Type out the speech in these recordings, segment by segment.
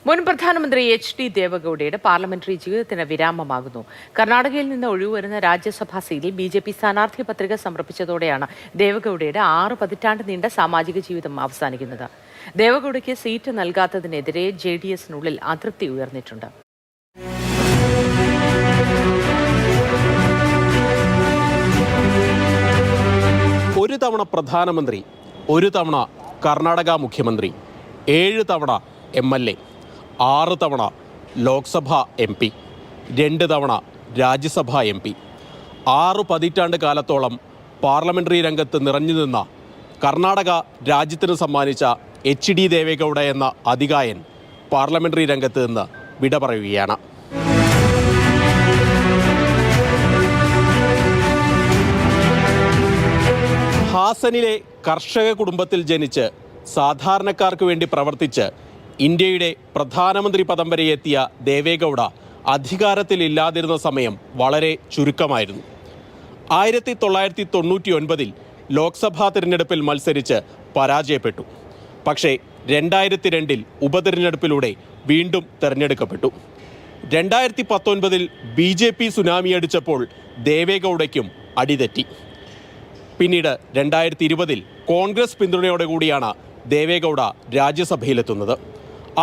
മുൻ പ്രധാനമന്ത്രി HD. ദേവഗൌഡയുടെ parliamentary ജീവിതത്തിന് വിരാമമാകുന്നു. കർണാടകയിൽ നിന്ന് ഒഴിവുവരുന്ന രാജ്യസഭാ സീറ്റിൽ ബി.ജെ.പി. സ്ഥാനാർത്ഥി പത്രിക സമർപ്പിച്ചതോടെയാണ് ദേവഗൌഡയുടെ 6 പതിറ്റാണ്ട് നീണ്ട സാമാജിക ജീവിതം അവസാനിക്കുന്നത്. ദേവഗൌഡയ്ക്ക് സീറ്റ് നൽകാത്തതിനെതിരെ ജെ.ഡി.എസിനുള്ളിൽ അതൃപ്തി ഉയർന്നിട്ടുണ്ട്. ഒരു തവണ പ്രധാനമന്ത്രി, ഒരു തവണ കർണാടക മുഖ്യമന്ത്രി, 7 തവണ MLA, 6 തവണ ലോക്സഭാ MP, 2 തവണ രാജ്യസഭാ MP, 6 പതിറ്റാണ്ട് കാലത്തോളം പാർലമെൻ്ററി രംഗത്ത് നിറഞ്ഞു നിന്ന കർണാടക രാജ്യത്തിന് സമ്മാനിച്ച എച്ച്.ഡി. ദേവഗൌഡ എന്ന അതികായൻ പാർലമെൻ്ററി രംഗത്ത് നിന്ന് വിട പറയുകയാണ്. ഹാസനിലെ കർഷക കുടുംബത്തിൽ ജനിച്ച് സാധാരണക്കാർക്ക് വേണ്ടി പ്രവർത്തിച്ച് ഇന്ത്യയുടെ പ്രധാനമന്ത്രി പദം വരെ എത്തിയ ദേവഗൌഡ അധികാരത്തിലില്ലാതിരുന്ന സമയം വളരെ ചുരുക്കമായിരുന്നു. 1999 ലോക്സഭാ തിരഞ്ഞെടുപ്പിൽ മത്സരിച്ച് പരാജയപ്പെട്ടു. പക്ഷേ 2002 ഉപതിരഞ്ഞെടുപ്പിലൂടെ വീണ്ടും തിരഞ്ഞെടുക്കപ്പെട്ടു. 2019 BJP സുനാമി അടിച്ചപ്പോൾ ദേവഗൌഡയ്ക്കും അടിതെറ്റി. പിന്നീട് 2020 കോൺഗ്രസ് പിന്തുണയോടെ കൂടിയാണ് ദേവഗൌഡ രാജ്യസഭയിലെത്തുന്നത്.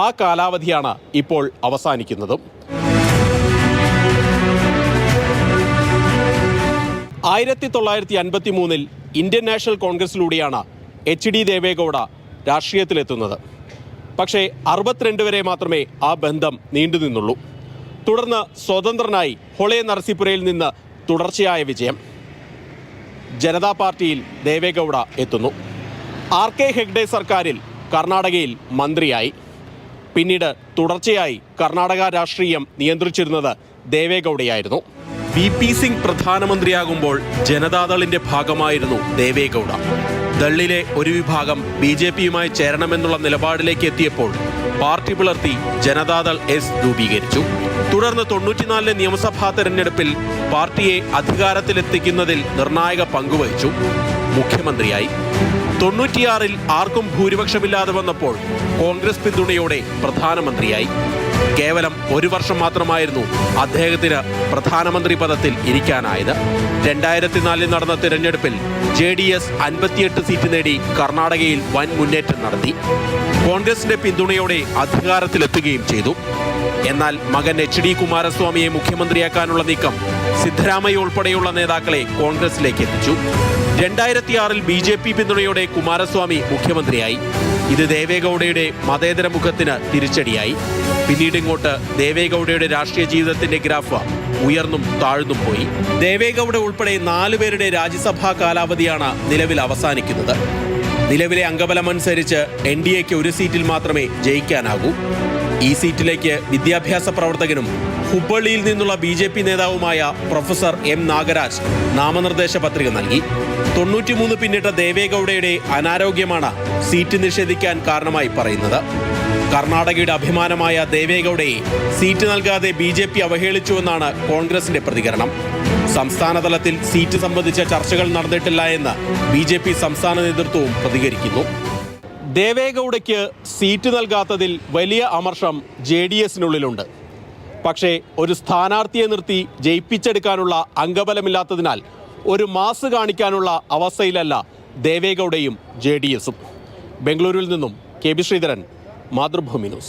ആ കാലാവധിയാണ് ഇപ്പോൾ അവസാനിക്കുന്നത്. 1953 ഇന്ത്യൻ നാഷണൽ കോൺഗ്രസിലൂടെയാണ് എച്ച്.ഡി. ദേവഗൌഡ രാഷ്ട്രീയത്തിലെത്തുന്നത്. പക്ഷേ 62 വരെ മാത്രമേ ആ ബന്ധം നീണ്ടുനിന്നുള്ളൂ. തുടർന്ന് സ്വതന്ത്രനായി ഹൊളെ നരസിപുരയിൽ നിന്ന് തുടർച്ചയായ വിജയം. ജനതാ പാർട്ടിയിൽ ദേവഗൌഡ എത്തുന്നു. R.K. ഹെഗ്ഡെ സർക്കാരിൽ കർണാടകയിൽ മന്ത്രിയായി. പിന്നീട് തുടർച്ചയായി കർണാടക രാഷ്ട്രീയം നിയന്ത്രിച്ചിരുന്നത് ദേവഗൌഡയായിരുന്നു. VP സിംഗ് പ്രധാനമന്ത്രിയാകുമ്പോൾ ജനതാദളിന്റെ ഭാഗമായിരുന്നു ദേവഗൌഡ. ദളിലെ ഒരു വിഭാഗം BJPയുമായി ചേരണമെന്നുള്ള നിലപാടിലേക്ക് എത്തിയപ്പോൾ പാർട്ടി പിളർത്തി ജനതാദൾ S രൂപീകരിച്ചു. തുടർന്ന് 94 നിയമസഭാ തെരഞ്ഞെടുപ്പിൽ പാർട്ടിയെ അധികാരത്തിലെത്തിക്കുന്നതിൽ നിർണായക പങ്കുവഹിച്ചു. മുഖ്യമന്ത്രിയായി. 96 ആർക്കും ഭൂരിപക്ഷമില്ലാതെ വന്നപ്പോൾ കോൺഗ്രസ് പിന്തുണയോടെ പ്രധാനമന്ത്രിയായി. കേവലം 1 വർഷം മാത്രമായിരുന്നു അദ്ദേഹത്തിന് പ്രധാനമന്ത്രി പദത്തിൽ ഇരിക്കാനായത്. 2004 നടന്ന തിരഞ്ഞെടുപ്പിൽ JDS 58 സീറ്റ് നേടി കർണാടകയിൽ വൻ മുന്നേറ്റം നടത്തി. കോൺഗ്രസിന്റെ പിന്തുണയോടെ അധികാരത്തിലെത്തുകയും ചെയ്തു. എന്നാൽ മകൻ H.D. കുമാരസ്വാമിയെ മുഖ്യമന്ത്രിയാക്കാനുള്ള നീക്കം സിദ്ധരാമയ്യ ഉൾപ്പെടെയുള്ള നേതാക്കളെ കോൺഗ്രസിലേക്ക് എത്തിച്ചു. 2006 BJP പിന്തുണയോടെ കുമാരസ്വാമി മുഖ്യമന്ത്രിയായി. ഇത് ദേവഗൌഡയുടെ മതേതര മുഖത്തിന് തിരിച്ചടിയായി. പിന്നീട് ഇങ്ങോട്ട് ദേവഗൌഡയുടെ രാഷ്ട്രീയ ജീവിതത്തിന്റെ ഗ്രാഫ് ഉയർന്നും താഴ്ന്നും പോയി. ദേവഗൌഡ ഉൾപ്പെടെ 4 പേരുടെ രാജ്യസഭാ കാലാവധിയാണ് നിലവിൽ അവസാനിക്കുന്നത്. നിലവിലെ അംഗബലമനുസരിച്ച് NDAക്ക് 1 സീറ്റിൽ മാത്രമേ ജയിക്കാനാകൂ. ഈ സീറ്റിലേക്ക് വിദ്യാഭ്യാസ പ്രവർത്തകനും ഹുബ്ബള്ളിയിൽ നിന്നുള്ള BJP നേതാവുമായ പ്രൊഫസർ M. നാഗരാജ് നാമനിർദ്ദേശ പത്രിക നൽകി. 93 പിന്നിട്ട ദേവഗൌഡയുടെ അനാരോഗ്യമാണ് സീറ്റ് നിഷേധിക്കാൻ കാരണമായി പറയുന്നത്. കർണാടകയുടെ അഭിമാനമായ ദേവഗൌഡയെ സീറ്റ് നൽകാതെ BJP അവഹേളിച്ചുവെന്നാണ് കോൺഗ്രസിന്റെ പ്രതികരണം. സംസ്ഥാന തലത്തിൽ സീറ്റ് സംബന്ധിച്ച ചർച്ചകൾ നടന്നിട്ടില്ല എന്ന് BJP സംസ്ഥാന നേതൃത്വവും പ്രതികരിക്കുന്നു. ദേവഗൌഡയ്ക്ക് സീറ്റ് നൽകാത്തതിൽ വലിയ അമർഷം JDSനുള്ളിലുണ്ട്. പക്ഷേ ഒരു സ്ഥാനാർത്ഥിയെ നിർത്തി ജയിപ്പിച്ചെടുക്കാനുള്ള അംഗബലമില്ലാത്തതിനാൽ ഒരു മാസ് കാണിക്കാനുള്ള അവസ്ഥയിലല്ല ദേവഗൌഡയും JDSും. ബംഗളൂരുവിൽ നിന്നും KB ശ്രീധരൻ, മാതൃഭൂമി ന്യൂസ്.